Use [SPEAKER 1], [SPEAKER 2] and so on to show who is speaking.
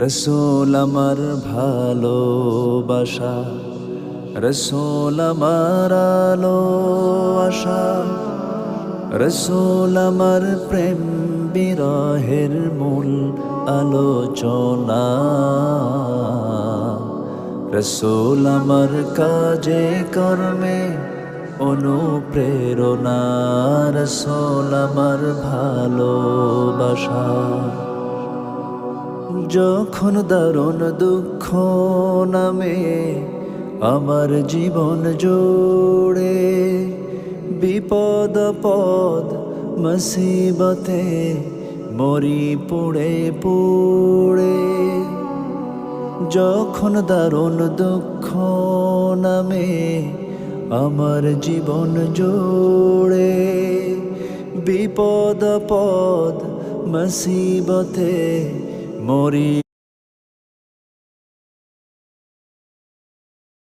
[SPEAKER 1] রসূল আমার ভালোবাসা, রসূল আমার আলো আশা, রসূল আমার প্রেম বিরহের মূল আলোচনা। রসূল আমার কাজে কর্মে অনুপ্রেরণা, রসূল আমার ভালোবাসা। যখন দারুণ দুঃখ নামে আমার জীবন জুড়ে, বিপদ আপদ মুসিবতে মরি পুড়ে পুড়ে। যখন দারুণ দুঃখ নামে আমার জীবন জুড়ে, বিপদ আপদ মুসিবতে মরি